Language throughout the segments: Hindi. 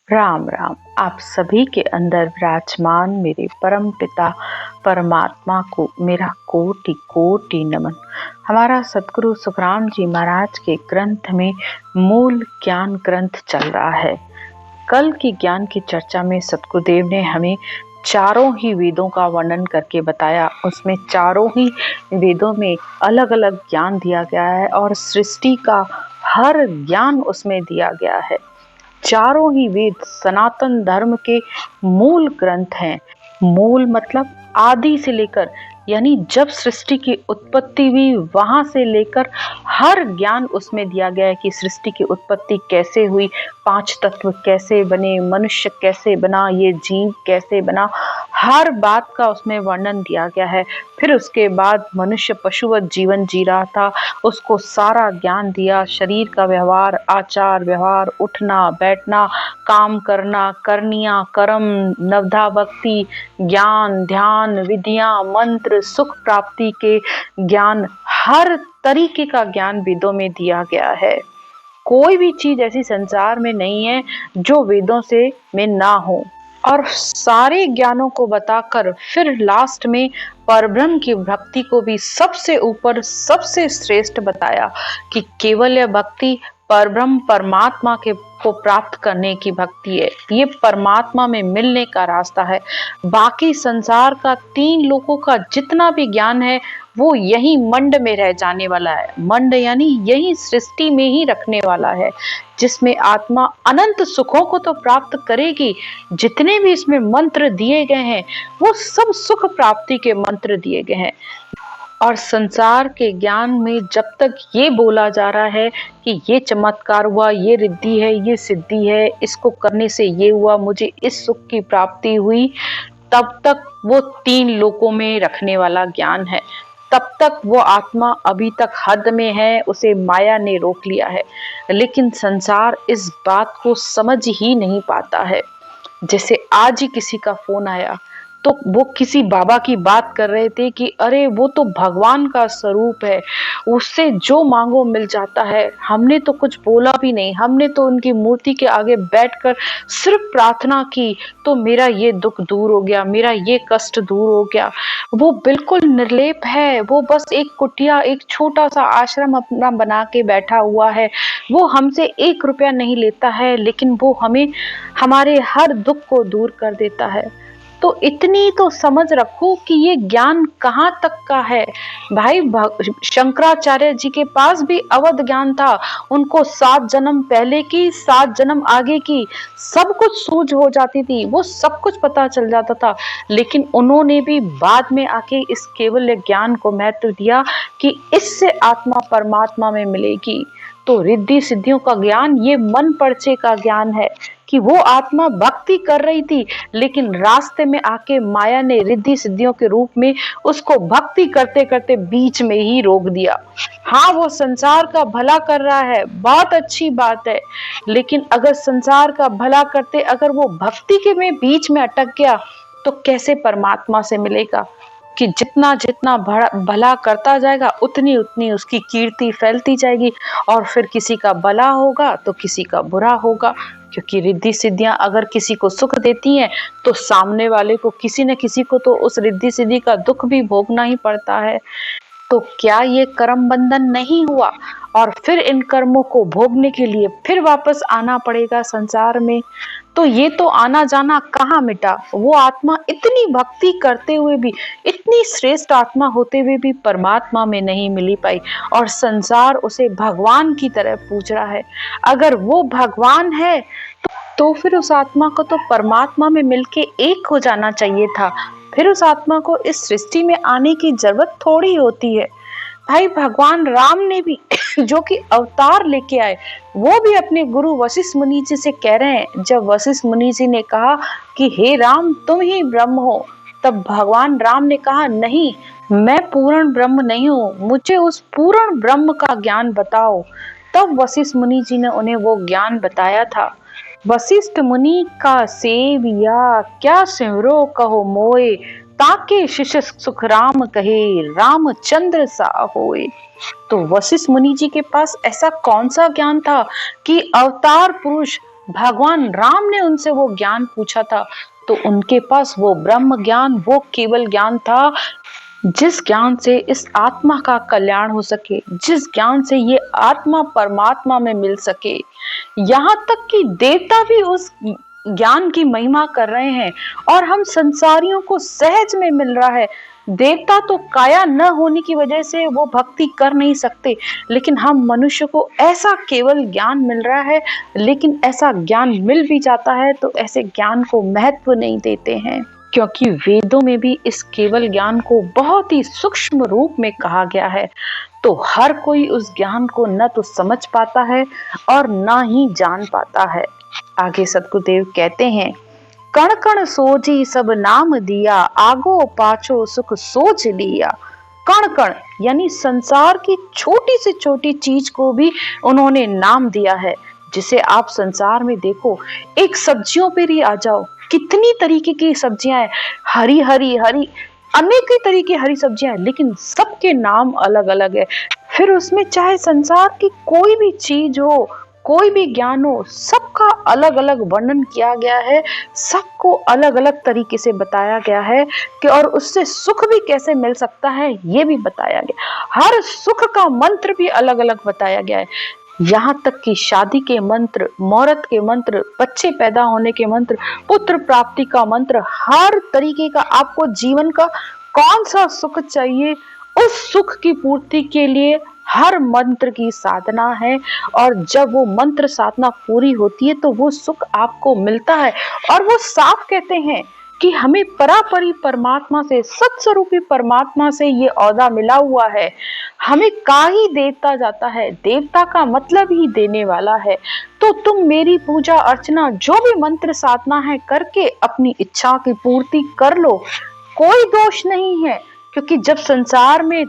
राम राम। आप सभी के अंदर विराजमान मेरे परम पिता परमात्मा को मेरा कोटि कोटि नमन। हमारा सदगुरु सुखराम जी महाराज के ग्रंथ में मूल ज्ञान ग्रंथ चल रहा है। कल की ज्ञान की चर्चा में सतगुरुदेव ने हमें चारों ही वेदों का वर्णन करके बताया। उसमें चारों ही वेदों में अलग अलग ज्ञान दिया गया है और सृष्टि का हर ज्ञान उसमें दिया गया है। चारों ही वेद सनातन धर्म के मूल ग्रंथ हैं। मूल मतलब आदि से लेकर, यानी जब सृष्टि की उत्पत्ति हुई वहां से लेकर हर ज्ञान उसमें दिया गया है कि सृष्टि की उत्पत्ति कैसे हुई, पांच तत्व कैसे बने, मनुष्य कैसे बना, ये जीव कैसे बना, हर बात का उसमें वर्णन दिया गया है। फिर उसके बाद मनुष्य पशुवत जीवन जी रहा था, उसको सारा ज्ञान दिया। शरीर का व्यवहार, आचार व्यवहार, उठना बैठना, काम करना, करनिया, कर्म, नवधा भक्ति, ज्ञान, ध्यान, विधियां, मंत्र, सुख प्राप्ति के ज्ञान, हर तरीके का ज्ञान वेदों में दिया गया है। कोई भी चीज ऐसी संसार में नहीं है जो वेदों से में ना हो। और सारे ज्ञानों को बताकर फिर लास्ट में परब्रह्म की भक्ति को भी सबसे ऊपर सबसे श्रेष्ठ बताया कि केवल भक्ति परब्रह्म परमात्मा के को प्राप्त करने की भक्ति है। ये परमात्मा में मिलने का रास्ता है। बाकी संसार का तीन लोगों का जितना भी ज्ञान है वो यही मंड में रह जाने वाला है। मंड यानी यही सृष्टि में ही रखने वाला है, जिसमें आत्मा अनंत सुखों को तो प्राप्त करेगी। जितने भी इसमें मंत्र दिए गए हैं वो सब सुख प्राप्ति के मंत्र दिए गए हैं। और संसार के ज्ञान में जब तक ये बोला जा रहा है कि ये चमत्कार हुआ, ये रिद्धि है, ये सिद्धि है, इसको करने से ये हुआ, मुझे इस सुख की प्राप्ति हुई, तब तक वो तीन लोकों में रखने वाला ज्ञान है। तब तक वो आत्मा अभी तक हद में है, उसे माया ने रोक लिया है। लेकिन संसार इस बात को समझ ही नहीं पाता है। जैसे आज ही किसी का फोन आया तो वो किसी बाबा की बात कर रहे थे कि अरे वो तो भगवान का स्वरूप है, उससे जो मांगो मिल जाता है। हमने तो कुछ बोला भी नहीं, हमने तो उनकी मूर्ति के आगे बैठकर सिर्फ प्रार्थना की तो मेरा ये दुख दूर हो गया, मेरा ये कष्ट दूर हो गया। वो बिल्कुल निर्लेप है, वो बस एक कुटिया, एक छोटा सा आश्रम अपना बना के बैठा हुआ है। वो हमसे 1 रुपया नहीं लेता है, लेकिन वो हमें हमारे हर दुख को दूर कर देता है। तो इतनी तो समझ रखो कि ये ज्ञान कहाँ तक का है। भाई शंकराचार्य जी के पास भी अवध ज्ञान था। उनको 7 जन्म पहले की, 7 जन्म आगे की सब कुछ सूझ हो जाती थी, वो सब कुछ पता चल जाता था। लेकिन उन्होंने भी बाद में आके इस केवल ज्ञान को महत्व दिया कि इससे आत्मा परमात्मा में मिलेगी। तो रिद्धि सिद्धियों का ज्ञान ये मन पर्चे का ज्ञान है कि वो आत्मा भक्ति कर रही थी, लेकिन रास्ते में आके माया ने रिद्धि सिद्धियों के रूप में उसको भक्ति करते करते बीच में ही रोक दिया। हाँ, वो संसार का भला कर रहा है, बहुत अच्छी बात है, लेकिन अगर संसार का भला करते अगर वो भक्ति के में बीच में अटक गया तो कैसे परमात्मा से मिलेगा। कि जितना जितना भला करता जाएगा उतनी उतनी उसकी कीर्ति फैलती जाएगी, और फिर किसी का भला होगा तो किसी का बुरा होगा। क्योंकि रिद्धि सिद्धियां अगर किसी को सुख देती हैं तो सामने वाले को किसी न किसी को तो उस रिद्धि सिद्धि का दुख भी भोगना ही पड़ता है। तो क्या ये कर्म बंधन नहीं हुआ, और फिर इन कर्मों को भोगने के लिए फिर वापस आना पड़ेगा संसार में। तो ये तो आना जाना कहाँ मिटा। वो आत्मा इतनी भक्ति करते हुए भी, इतनी श्रेष्ठ आत्मा होते हुए भी परमात्मा में नहीं मिली पाई, और संसार उसे भगवान की तरह पूछ रहा है। अगर वो भगवान है तो फिर उस आत्मा को तो परमात्मा में मिलके एक हो जाना चाहिए था। फिर उस आत्मा को इस सृष्टि में आने की जरूरत थोड़ी होती है। भाई भगवान राम ने भी जो कि अवतार लेके आए, वो भी अपने गुरु वशिष्ठ मुनि जी से कह रहे हैं। जब वशिष्ठ मुनि जी ने कहा कि हे राम तुम ही ब्रह्म हो, तब भगवान राम ने कहा नहीं, मैं पूर्ण ब्रह्म नहीं हूँ, मुझे उस पूर्ण ब्रह्म का ज्ञान बताओ। तब वशिष्ठ मुनि जी ने उन्हें वो ज्ञान बताया था। वशिष्ठ मुनि का सेविया क्या सिमरो कहो मोए, ताके शिष्य सुख राम कहे रामचंद्र सा होए। तो वशिष्ठ मुनि जी के पास ऐसा कौन सा ज्ञान था कि अवतार पुरुष भगवान राम ने उनसे वो ज्ञान पूछा था तो उनके पास वो ब्रह्म ज्ञान, वो केवल ज्ञान था जिस ज्ञान से इस आत्मा का कल्याण हो सके, जिस ज्ञान से ये आत्मा परमात्मा में मिल सके। यहाँ तक कि देवता भी उस ज्ञान की महिमा कर रहे हैं और हम संसारियों को सहज में मिल रहा है। देवता तो काया न होने की वजह से वो भक्ति कर नहीं सकते, लेकिन हम मनुष्य को ऐसा केवल ज्ञान मिल रहा है, लेकिन ऐसा ज्ञान मिल भी जाता है तो ऐसे ज्ञान को महत्व नहीं देते हैं, क्योंकि वेदों में भी इस केवल ज्ञान को बहुत ही सूक्ष्म रूप में कहा गया है। तो हर कोई उस ज्ञान को न तो समझ पाता है और न ही जान पाता है। आगे सद्गुरुदेव कहते हैं, कण कण सोजी सब नाम दिया, आगो पाछो सुख सोच लिया। कण कण यानी संसार की छोटी से छोटी चीज को भी उन्होंने नाम दिया है। जिसे आप संसार में देखो, एक सब्जियों पर ही आ जाओ, कितनी तरीके की सब्जियां हैं, हरी हरी हरी अनेक ही तरीके की हरी सब्जियां हैं, लेकिन सबके नाम अलग अलग है। फिर उसमें चाहे संसार की कोई भी चीज हो, कोई भी ज्ञान हो, सबका अलग अलग वर्णन किया गया है, सबको अलग अलग तरीके से बताया गया है कि और उससे सुख भी कैसे मिल सकता है ये भी बताया गया। हर सुख का मंत्र भी अलग अलग बताया गया है। यहाँ तक कि शादी के मंत्र, मुहूर्त के मंत्र, बच्चे पैदा होने के मंत्र, पुत्र प्राप्ति का मंत्र, हर तरीके का आपको जीवन का कौन सा सुख चाहिए, उस सुख की पूर्ति के लिए हर मंत्र की साधना है। और जब वो मंत्र साधना पूरी होती है तो वो सुख आपको मिलता है। और वो साफ कहते हैं कि हमें परापरी परमात्मा से, सत्स्वरूपी परमात्मा से ये औदा मिला हुआ है। हमें का ही देवता जाता है, देवता का मतलब ही देने वाला है। तो तुम मेरी पूजा अर्चना जो भी मंत्र साधना है करके अपनी इच्छा की पूर्ति कर लो, कोई दोष नहीं है। क्योंकि जब संसार में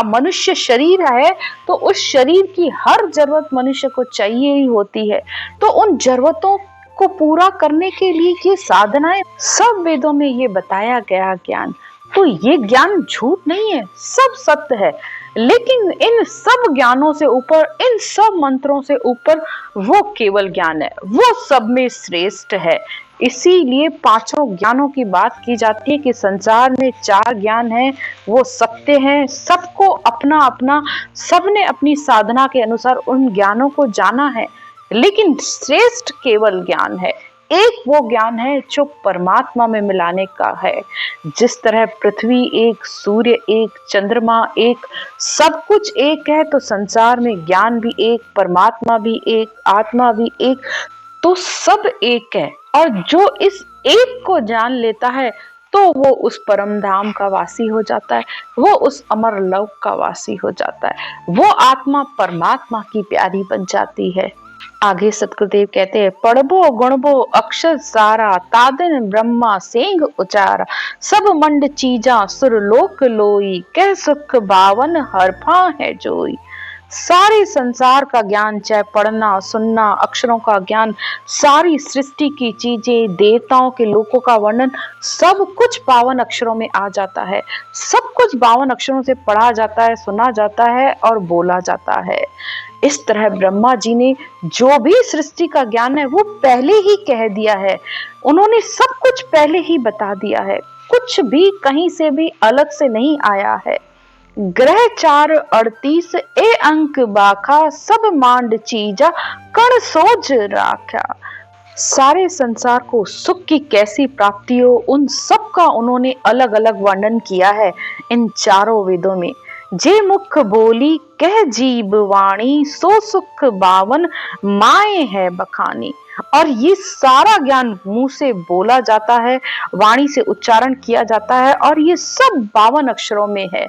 मनुष्य शरीर है तो उस शरीर की हर जरूरत मनुष्य को चाहिए ही होती है। तो उन जरूरतों को पूरा करने के लिए ये साधनाएं, सब वेदों में ये बताया गया ज्ञान, तो ये ज्ञान झूठ नहीं है, सब सत्य है। लेकिन इन सब ज्ञानों से ऊपर, इन सब मंत्रों से ऊपर वो केवल ज्ञान है, वो सब में श्रेष्ठ है। इसीलिए पांचों ज्ञानों की बात की जाती है कि संसार में चार ज्ञान हैं, वो सत्य हैं, सबको अपना अपना, सबने अपनी साधना के अनुसार उन ज्ञानों को जाना है। लेकिन श्रेष्ठ केवल ज्ञान है, एक वो ज्ञान है जो परमात्मा में मिलाने का है। जिस तरह पृथ्वी एक, सूर्य एक, चंद्रमा एक, सब कुछ एक है, तो संसार में ज्ञान भी एक, परमात्मा भी एक, आत्मा भी एक, तो सब एक है। और जो इस एक को जान लेता है तो वो उस परम धाम का वासी हो जाता है, वो उस अमर लोक का वासी हो जाता है, वो आत्मा परमात्मा की प्यारी बन जाती है। आगे सतगुरुदेव कहते हैं, पढ़बो गुणबो अक्षर सारा, तादिन ब्रह्मा सेंग उचारा, सब मंड चीजा सुर लोक लोई, कह सुख बावन हरफा है जोई। सारे संसार का ज्ञान, चाहे पढ़ना सुनना, अक्षरों का ज्ञान, सारी सृष्टि की चीजें, देवताओं के लोकों का वर्णन, सब कुछ 52 अक्षरों में आ जाता है। सब कुछ 52 अक्षरों से पढ़ा जाता है, सुना जाता है और बोला जाता है। इस तरह ब्रह्मा जी ने जो भी सृष्टि का ज्ञान है वो पहले ही कह दिया है, उन्होंने सब कुछ पहले ही बता दिया है, कुछ भी कहीं से भी अलग से नहीं आया है। ग्रह 4 38 ए अंक बाखा, सब मांड चीजा कण सोज राखा। सारे संसार को सुख की कैसी प्राप्ति हो, उन सब का उन्होंने अलग अलग वर्णन किया है इन चारों वेदों में। जे मुख बोली कह जीव वाणी, सो सुख बावन माए है बखानी। और ये सारा ज्ञान मुंह से बोला जाता है, वाणी से उच्चारण किया जाता है, और ये सब 52 अक्षरों में है।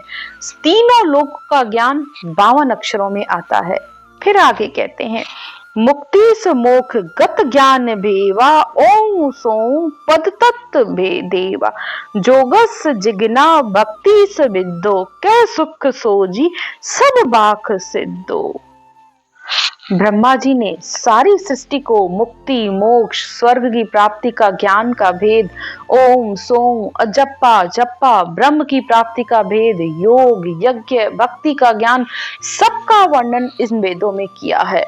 तीनों लोक का ज्ञान 52 अक्षरों में आता है। फिर आगे कहते हैं, मुक्ति से मोख गत ज्ञान भेवा, ओम सोम पद तत्व भेदेवा, जोगस जिगना भक्ति से विद्दो, कै सुख सोजी सब बाख सिद्धो। ब्रह्मा जी ने सारी सृष्टि को मुक्ति, मोक्ष, स्वर्ग की प्राप्ति का ज्ञान का भेद, ओम सोम अजप्पा जप्पा, ब्रह्म की प्राप्ति का भेद, योग यज्ञ भक्ति का ज्ञान, सबका वर्णन इन वेदों में किया है।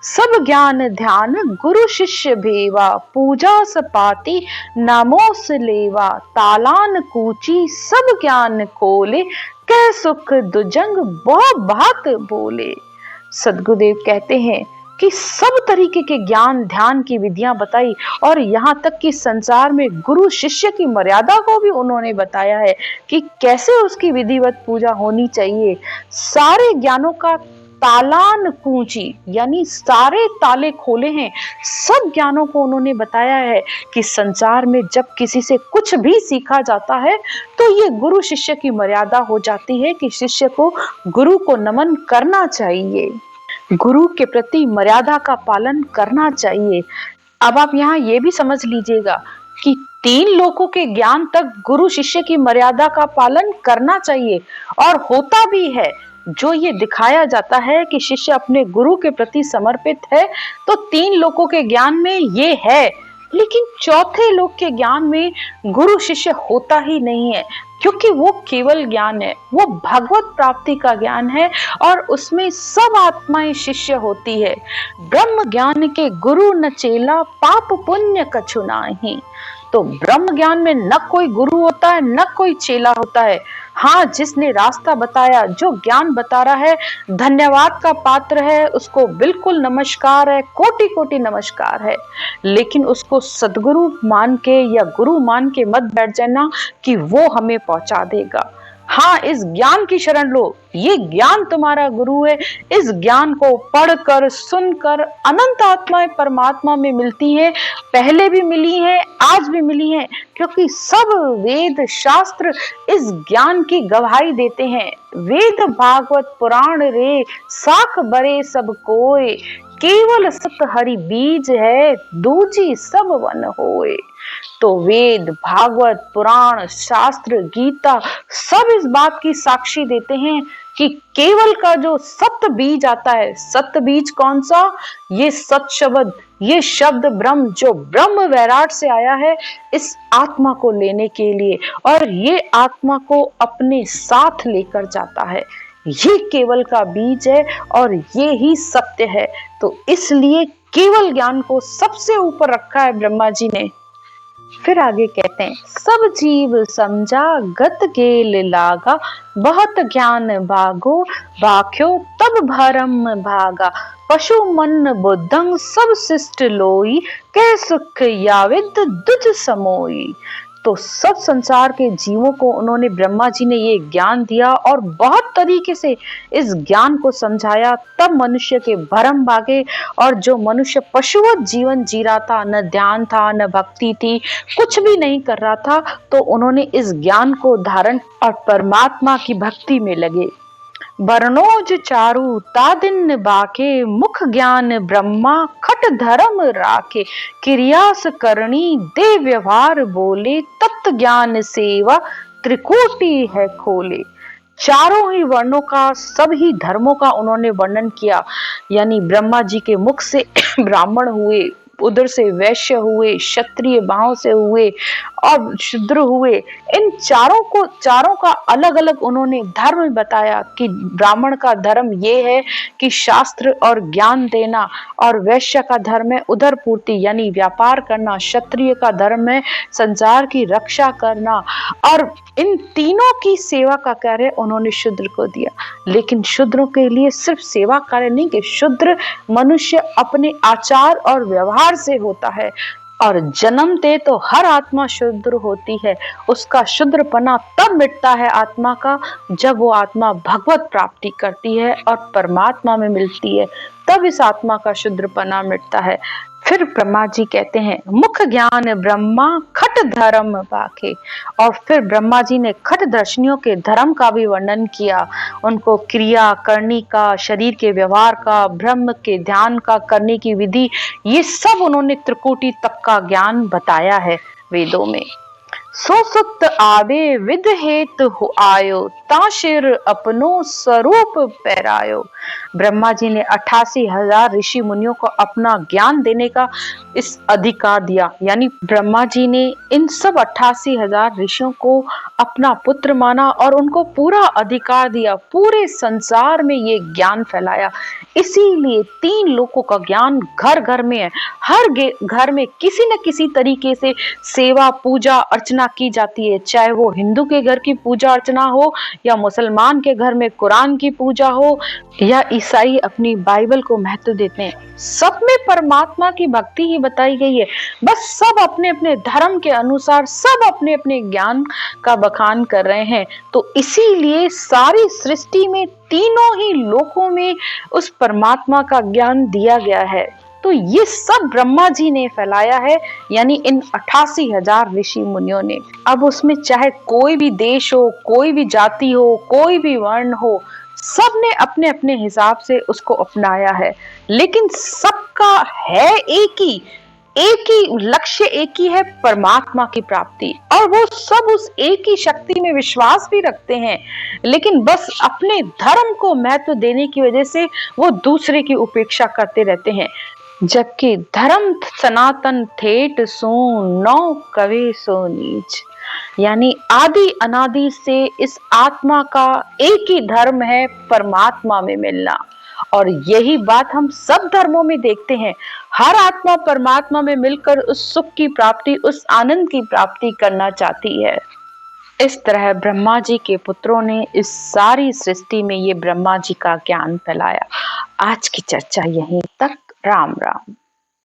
सब ज्ञान ध्यान गुरु शिष्य भेवा, पूजा सपाती नमोस लेवा, तालान कूची सब ज्ञान खोले, कह सुख दुजंग बहु बात बोले। सदगुरुदेव कहते हैं कि सब तरीके के ज्ञान ध्यान की विधियां बताई और यहाँ तक कि संसार में गुरु शिष्य की मर्यादा को भी उन्होंने बताया है कि कैसे उसकी विधिवत पूजा होनी चाहिए। सारे ज्ञानों का तालान कूंची यानी सारे ताले खोले हैं। सब ज्ञानों को उन्होंने बताया है कि संसार में जब किसी से कुछ भी सीखा जाता है तो ये गुरु शिष्य की मर्यादा हो जाती है कि शिष्य को गुरु को नमन करना चाहिए, गुरु के प्रति मर्यादा का पालन करना चाहिए। अब आप यहाँ ये भी समझ लीजिएगा कि 3 लोगों के ज्ञान तक गुरु शिष्य की मर्यादा का पालन करना चाहिए और होता भी है। जो ये दिखाया जाता है कि शिष्य अपने गुरु के प्रति समर्पित है तो 3 लोगों के ज्ञान में ये है, लेकिन चौथे लोग के ज्ञान में गुरु शिष्य होता ही नहीं है, क्योंकि वो केवल ज्ञान है, वो भगवत प्राप्ति का ज्ञान है और उसमें सब आत्माएं शिष्य होती है। ब्रह्म ज्ञान के गुरु न चेला, पाप पुण्य कछु नाही। तो ब्रह्म ज्ञान में न कोई गुरु होता है न कोई चेला होता है। हाँ, जिसने रास्ता बताया, जो ज्ञान बता रहा है, धन्यवाद का पात्र है, उसको बिल्कुल नमस्कार है, कोटि कोटि नमस्कार है। लेकिन उसको सदगुरु मान के या गुरु मान के मत बैठ जाना कि वो हमें पहुंचा देगा। हाँ, इस ज्ञान की शरण लो, ये ज्ञान तुम्हारा गुरु है। इस ज्ञान को पढ़कर सुनकर अनंत आत्माएं परमात्मा में मिलती हैं, पहले भी मिली हैं, आज भी मिली हैं, क्योंकि सब वेद शास्त्र इस ज्ञान की गवाही देते हैं। वेद भागवत पुराण रे, साख बरे सब कोय, केवल सत हरि बीज है, दूजी सब वन होए। तो वेद भागवत पुराण शास्त्र गीता सब इस बात की साक्षी देते हैं कि केवल का जो सत्य बीज आता है, सत्य बीज कौन सा? ये सत शब्द, ये शब्द ब्रह्म, जो ब्रह्म वैराट से आया है इस आत्मा को लेने के लिए, और ये आत्मा को अपने साथ लेकर जाता है। ये केवल का बीज है और ये ही सत्य है। तो इसलिए केवल ज्ञान को सबसे ऊपर रखा है ब्रह्मा जी ने। फिर आगे कहते हैं, सब जीव समझा गत गेल लागा, बहुत ज्ञान बागो बाख्यो तब भरम भागा, पशु मन बुद्धंग सब शिष्ट लोई, कह सुख याविद दुज समोई। तो सब संसार के जीवों को उन्होंने, ब्रह्मा जी ने ये ज्ञान दिया और बहुत तरीके से इस ज्ञान को समझाया, तब मनुष्य के भरम भागे। और जो मनुष्य पशुवत जीवन जी रहा था, न ध्यान था न भक्ति थी, कुछ भी नहीं कर रहा था, तो उन्होंने इस ज्ञान को धारण और परमात्मा की भक्ति में लगे। बरनोज चारु तादिन बाके, मुख ज्ञान ब्रह्मा खट धर्म राखे, क्रियास करणी दे व्यवहार बोले, तत्व ज्ञान सेवा त्रिकोटि है खोले। चारों ही वर्णों का, सभी धर्मों का उन्होंने वर्णन किया। यानी ब्रह्मा जी के मुख से ब्राह्मण हुए, उधर से वैश्य हुए, क्षत्रिय भाव से हुए और शूद्र हुए। इन चारों का अलग अलग उन्होंने धर्म बताया कि ब्राह्मण का धर्म ये है कि शास्त्र और ज्ञान देना, और वैश्य का धर्म है उदर पूर्ति यानी व्यापार करना, क्षत्रिय का धर्म है संसार की रक्षा करना, और इन तीनों की सेवा का कार्य उन्होंने शूद्र को दिया। लेकिन शूद्रों के लिए सिर्फ सेवा कार्य नहीं, कि शूद्र मनुष्य अपने आचार और व्यवहार से होता है, और जन्मते तो हर आत्मा शूद्र होती है। उसका शूद्रपना तब मिटता है आत्मा का, जब वो आत्मा भगवत प्राप्ति करती है और परमात्मा में मिलती है, तब इस आत्मा का शूद्रपना मिटता है। फिर ब्रह्मा जी कहते हैं, मुख ज्ञान ब्रह्मा खट धर्म बाके। और फिर ब्रह्मा जी ने खट दर्शनियों के धर्म का भी वर्णन किया, उनको क्रिया करनी का, शरीर के व्यवहार का, ब्रह्म के ध्यान का करने की विधि, ये सब उन्होंने त्रिकोटि तक का ज्ञान बताया है वेदों में। सो सुत आवे विद हेत हो आयो, ताशिर अपनो स्वरूप पैरायो। ब्रह्मा जी ने 88,000 ऋषि मुनियों को अपना ज्ञान देने का इस अधिकार दिया, यानी ब्रह्मा जी ने इन सब 88,000 ऋषियों को अपना पुत्र माना और उनको पूरा अधिकार दिया, पूरे संसार में ये ज्ञान फैलाया। इसीलिए 3 लोकों का ज्ञान घर घर में है। हर घर में किसी न किसी तरीके से सेवा पूजा अर्चना की जाती है, चाहे वो हिंदू के घर की पूजा अर्चना हो या मुसलमान के घर में कुरान की पूजा हो या ईसाई अपनी बाइबल को महत्व देते हैं। सब में परमात्मा की भक्ति ही बताई गई है। बस सब अपने अपने धर्म के अनुसार सब अपने अपने ज्ञान का बखान कर रहे हैं। तो इसीलिए सारी सृष्टि में तीनों ही लोकों में उस परमात्मा का ज्ञान दिया गया है। तो ये सब ब्रह्मा जी ने फैलाया है, यानी इन 88,000 ऋषि मुनियों ने। अब उसमें चाहे कोई भी देश हो, कोई भी जाति हो, कोई भी वर्ण हो, सब ने अपने अपने हिसाब से उसको अपनाया है, लेकिन सबका है एक ही लक्ष्य, एक ही है, परमात्मा की प्राप्ति। और वो सब उस एक ही शक्ति में विश्वास भी रखते हैं, लेकिन बस अपने धर्म को महत्व देने की वजह से वो दूसरे की उपेक्षा करते रहते हैं। जबकि धर्म सनातन ठेठ सो नौ कवे सो नीच, यानी आदि अनादि से इस आत्मा का एक ही धर्म है, परमात्मा में मिलना। और यही बात हम सब धर्मों में देखते हैं। हर आत्मा परमात्मा में मिलकर उस सुख की प्राप्ति, उस आनंद की प्राप्ति करना चाहती है। इस तरह ब्रह्मा जी के पुत्रों ने इस सारी सृष्टि में ये ब्रह्मा जी का ज्ञान फैलाया। आज की चर्चा यहीं तक। राम राम।